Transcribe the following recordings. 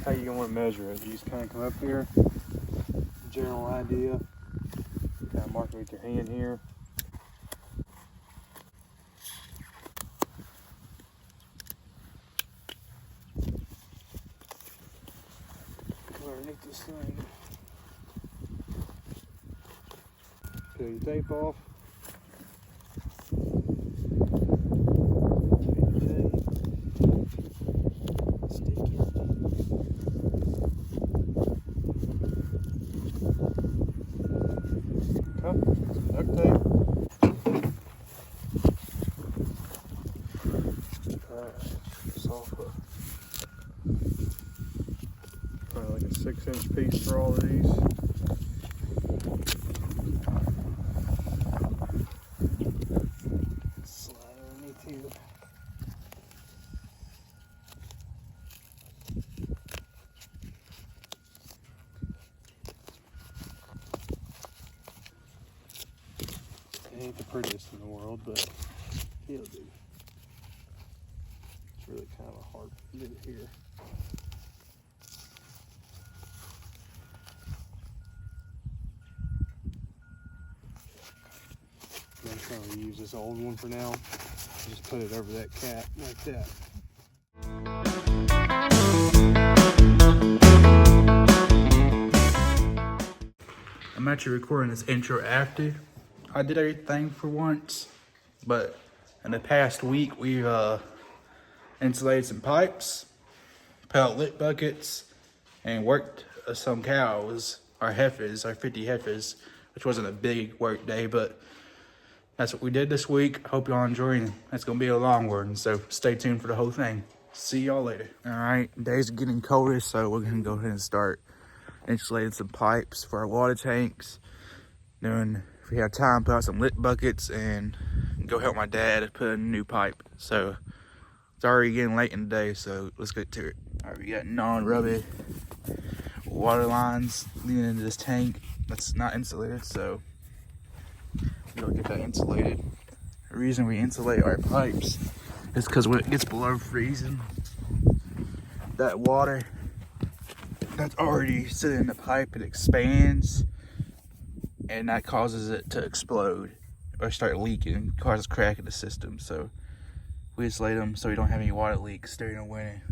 how you're gonna want to measure it. You just kind of come up here, general idea, kind of mark it with your hand here. Go underneath this thing. Peel your tape off. Duct tape. Alright, this off probably like a 6-inch piece for all of these. Slide underneath here. It ain't the prettiest in the world, but it'll do. It's really kind of a hard bit here. I'm trying to use this old one for now. Just put it over that cap like that. I'm actually recording this intro after I did everything for once, but in the past week we've insulated some pipes, put out lit buckets, and worked some cows, our heifers, our 50 heifers, which wasn't a big work day, but that's what we did this week. Hope y'all enjoying it. It's gonna be a long one, so stay tuned for the whole thing. See y'all later. All right, days are getting colder, so we're gonna go ahead and start insulating some pipes for our water tanks. Then if we have time, put out some lit buckets and go help my dad put in a new pipe. So it's already getting late in the day, so let's get to it. All right, we got non-rubber water lines leading into this tank that's not insulated, so we'll get that insulated. The reason we insulate our pipes is because when it gets below freezing, that water that's already sitting in the pipe, it expands, and that causes it to explode or start leaking, causes crack in the system. So we insulate them so we don't have any water leaks during the winter.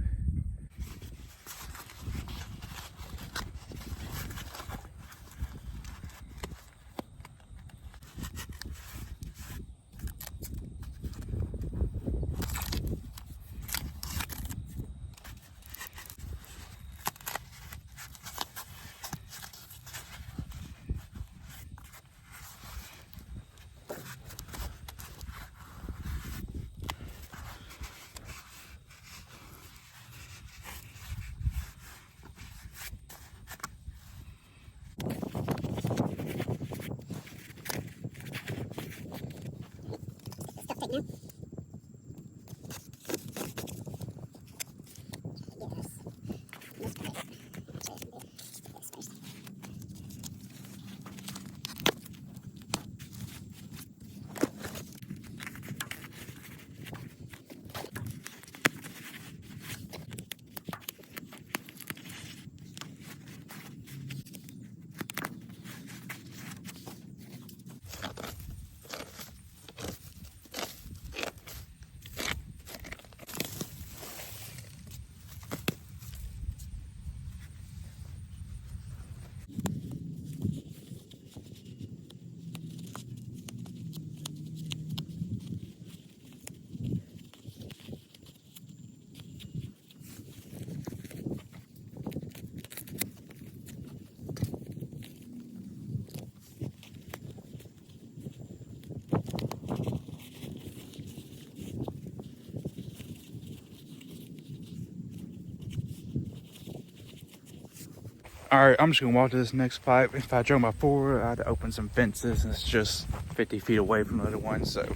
All right, I'm just gonna walk to this next pipe. If I drove my forward, I had to open some fences, and it's just 50 feet away from the other one, so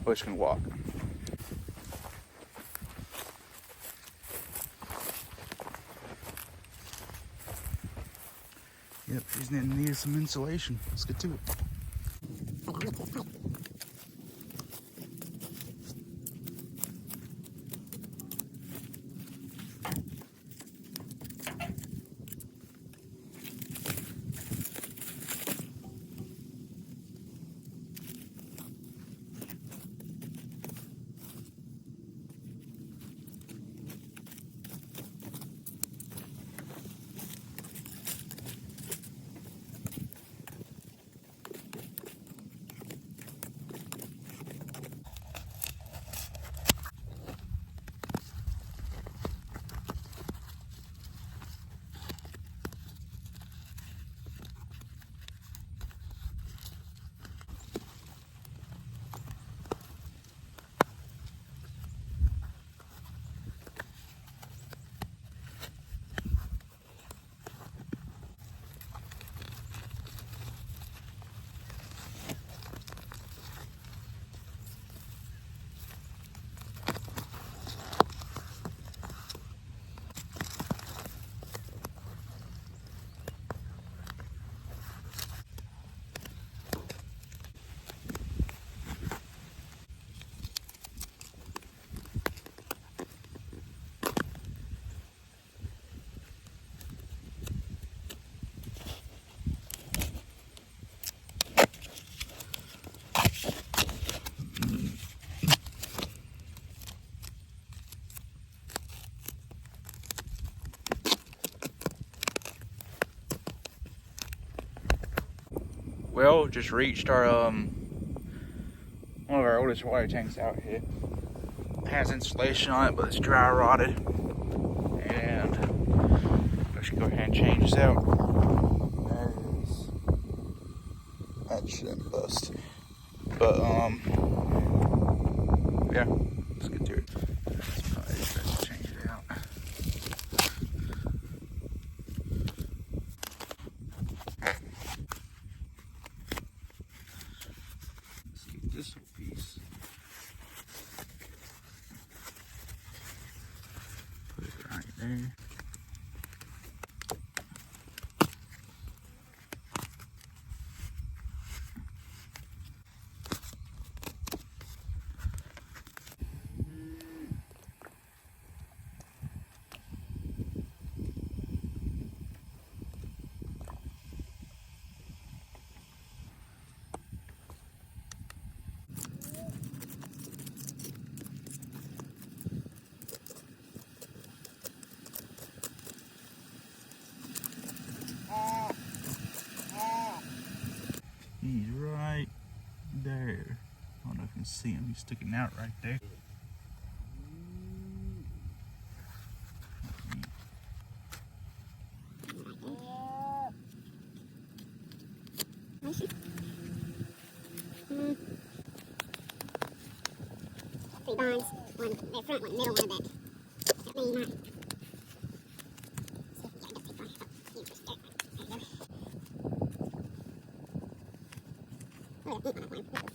we're just gonna walk. Yep, he's gonna need some insulation. Let's get to it. well, just reached our one of our oldest water tanks out here. It has insulation on it, but it's dry rotted. And I should go ahead and change this out. That shouldn't bust. But yeah, let's get to it. It's probably best to change it out. Let's get this whole piece. Put it right there. He's right there. I don't know if you can see him. He's sticking out right there. Three barns, one the front, one middle, one back. That means not.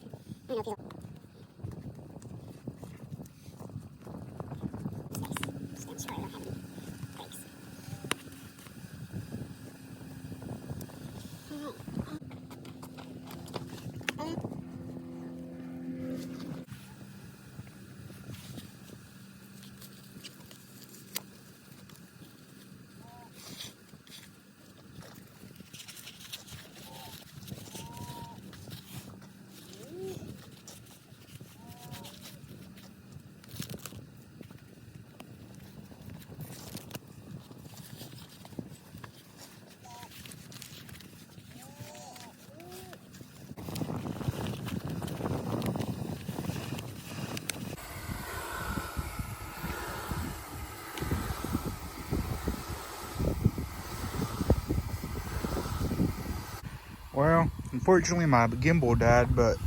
Well, unfortunately my gimbal died, but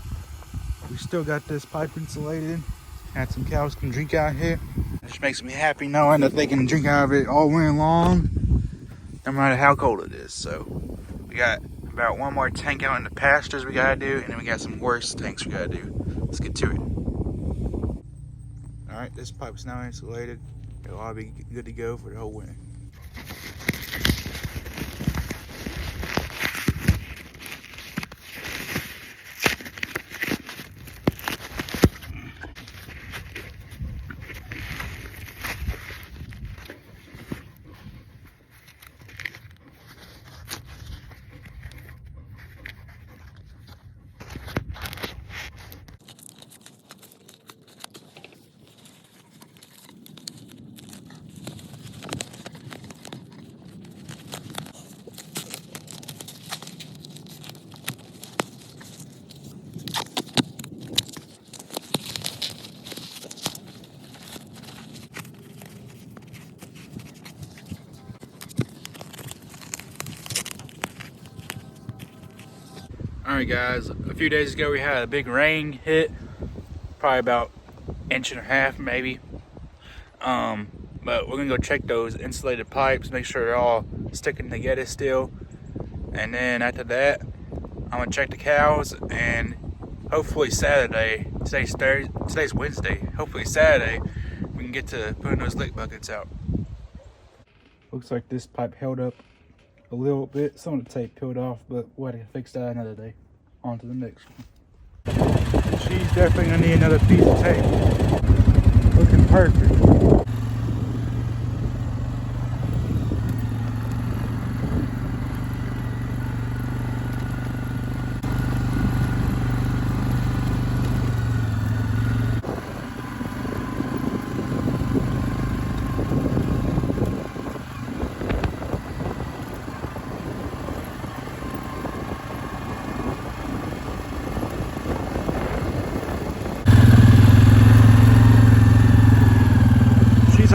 we still got this pipe insulated. Had some cows can drink out here. It just makes me happy knowing that they can drink out of it all winter long, no matter how cold it is. So we got about one more tank out in the pastures we gotta do, and then we got some worse tanks we gotta do. Let's get to it. All right, this pipe's now insulated. It'll all be good to go for the whole winter. Alright guys, a few days ago we had a big rain hit, probably about inch and a half maybe. But we're gonna go check those insulated pipes, make sure they're all sticking together still. And then after that, I'm gonna check the cows, and hopefully Saturday, today's Wednesday, hopefully Saturday, we can get to putting those lick buckets out. Looks like this pipe held up a little bit. Some of the tape peeled off, but we'll have to fix that another day. On to the next one. She's definitely gonna need another piece of tape. Looking perfect.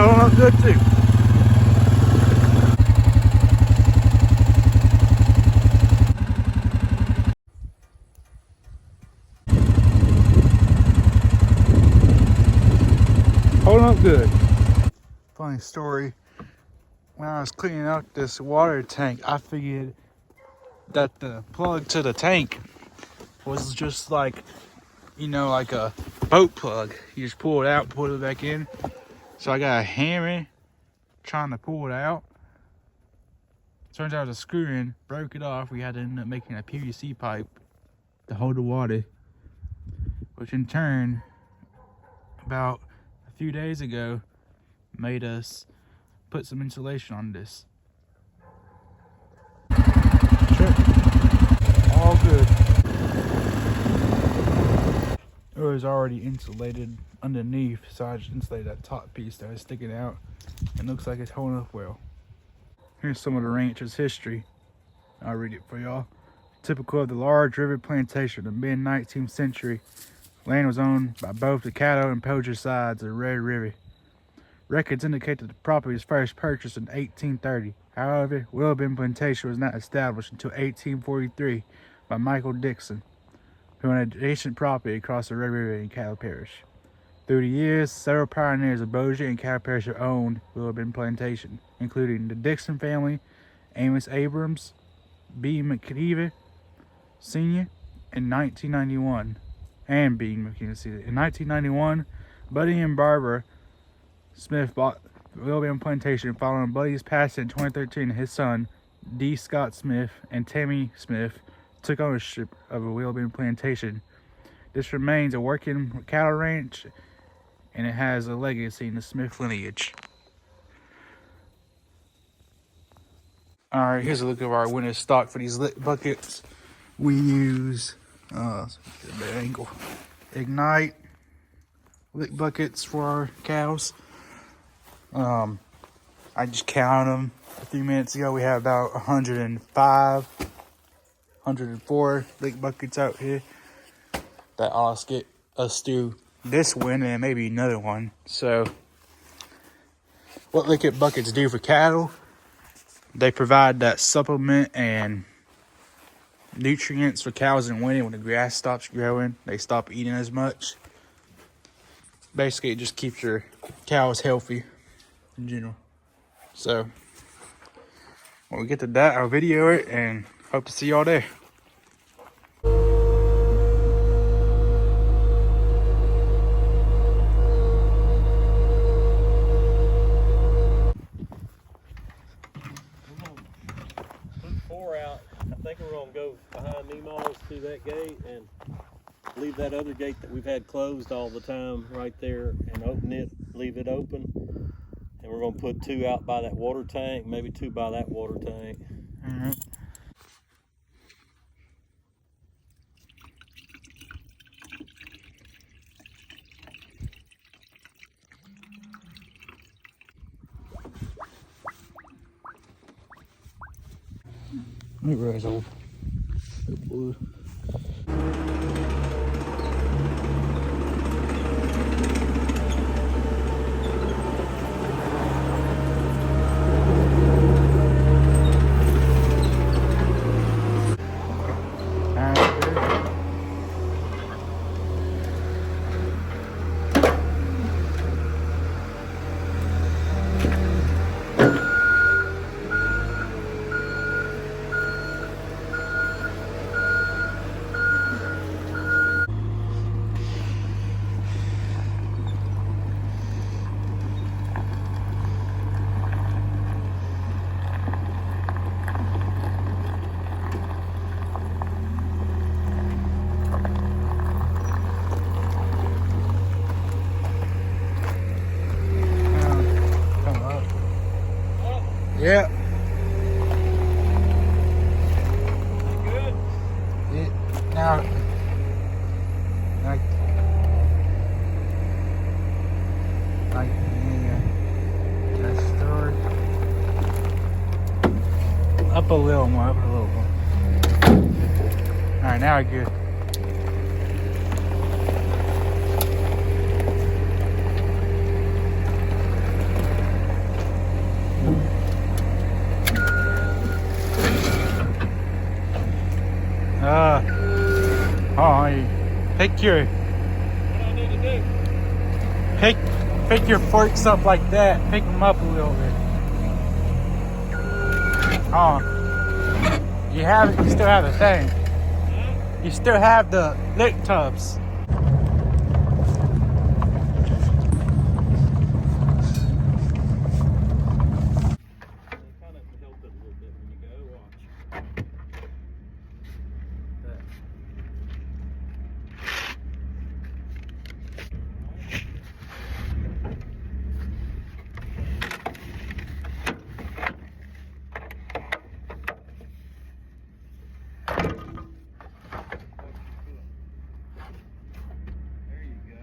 holding up good too. Holding up good. Funny story. When I was cleaning out this water tank, I figured that the plug to the tank was just like, you know, like a boat plug. You just pull it out, pull it back in. So I got a hammer trying to pull it out. Turns out the screw in broke it off. We had to end up making a PVC pipe to hold the water, which in turn, about a few days ago, made us put some insulation on this. Sure. All good. It was already insulated underneath, so I just insulated that top piece that was sticking out. It looks like it's holding up well. Here's some of the ranch's history. I'll read it for y'all. Typical of the large river plantation of the mid-19th century, land was owned by both the Caddo and Poacher sides of the Red River. Records indicate that the property was first purchased in 1830. However, Willow Bend Plantation was not established until 1843 by Michael Dixon, who owned an adjacent property across the Red River in Caddo Parish. Through the years, several pioneers of Bossier and Caddo Parish have owned Willow Bend Plantation, including the Dixon family, Amos Abrams, B. McKeever Sr. in 1991, and B. McKeever Sr. In 1991, Buddy and Barbara Smith bought Willow Bend Plantation following Buddy's passing in 2013. His son, D. Scott Smith, and Tammy Smith took ownership of a Willow Bend Plantation. This remains a working cattle ranch, and it has a legacy in the Smith lineage. Alright, here's a look of our winter stock for these lick buckets. We use Ignite lick buckets for our cows. I just counted them a few minutes ago. We have about 105, 104 lick buckets out here that I'll get us through this winter and maybe another one. So what lick buckets do for cattle, they provide that supplement and nutrients for cows in winter. When the grass stops growing, they stop eating as much. Basically, it just keeps your cows healthy in general. So when we get to that, I'll video it and hope to see y'all there. I think we're gonna go behind Nema's through that gate and leave that other gate that we've had closed all the time right there and open it, leave it open. And we're gonna put 2 out by that water tank, maybe 2 by that water tank. Alright. It was old. Blue. Yeah. Good. Now, let's start up a little more, up a little more. All right, now we're good. Pick your What I need to do? pick your forks up like that. Pick them up a little bit. Oh, you still have the thing. You still have the lick tubs. Kind of help it a little bit when you go. Watch. That. There you go.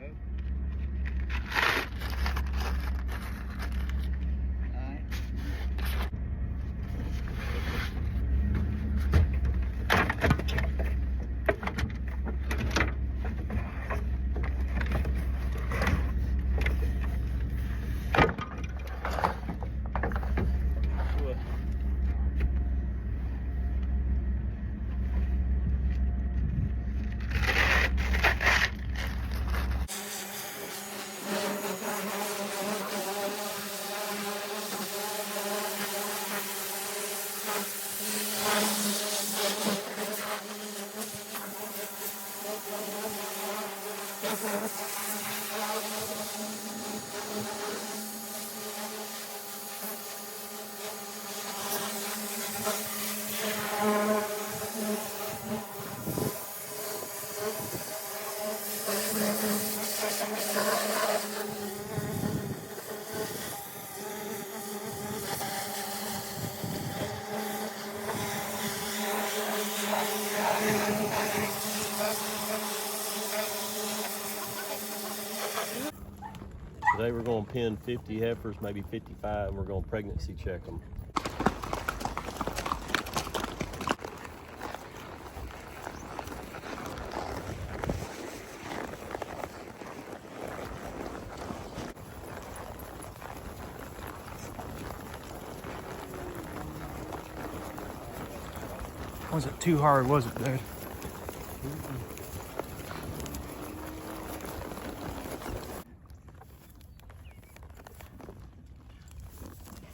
Today we're going to pin 50 heifers, maybe 55, and we're going to pregnancy check them. Wasn't too hard, was it, Dad?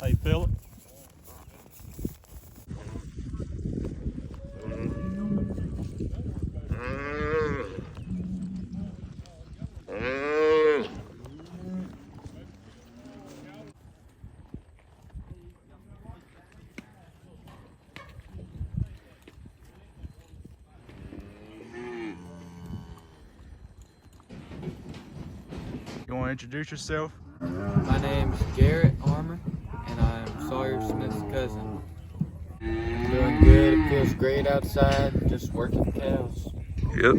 How you feel it? You want to introduce yourself? My name's Garrett Armour, and I'm Sawyer Smith's cousin. I'm doing good. It feels great outside, just working cows. Yep.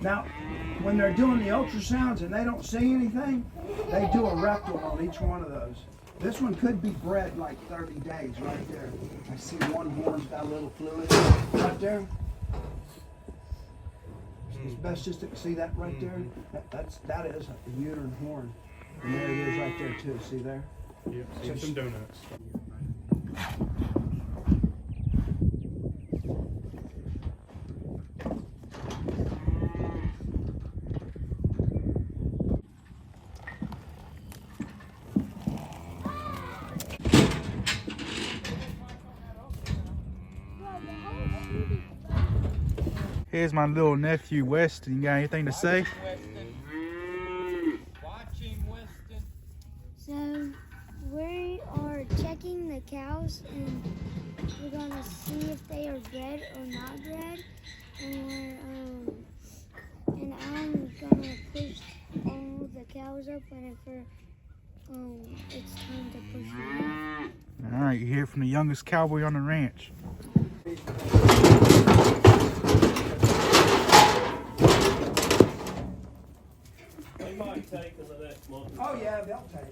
Now, when they're doing the ultrasounds and they don't see anything, they do a rectal on each one of those. This one could be bred like 30 days right there. I see one horn's got a little fluid right there. As best as to see that right there, that is a uterine horn. And there it is right there too, see there? Yep, see some donuts. Here's my little nephew, Weston. You got anything to say? So we are checking the cows and we're gonna see if they are bred or not bred, and I'm gonna push all the cows up whenever it's time to push them up. All right, you hear from the youngest cowboy on the ranch. taking of that multi? Oh yeah, they'll take.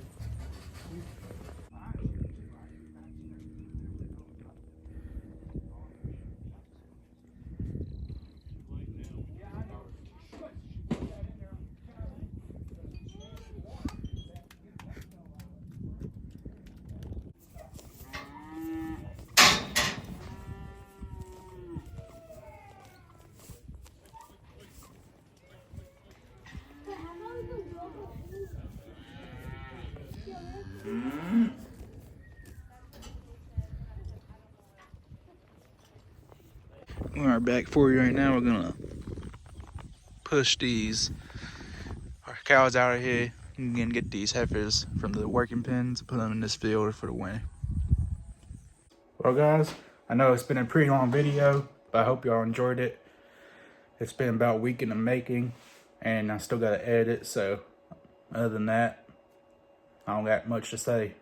We are back for you right now. We're gonna push these our cows out of here and get these heifers from the working pens, put them in this field for the winter. Well guys, I know it's been a pretty long video, but I hope y'all enjoyed it. It's been about a week in the making and I still gotta edit, so other than that, I don't got much to say.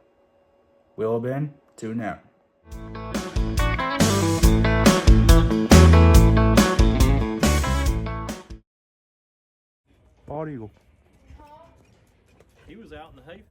Will have been, tune out. Bald eagle. He was out in the hay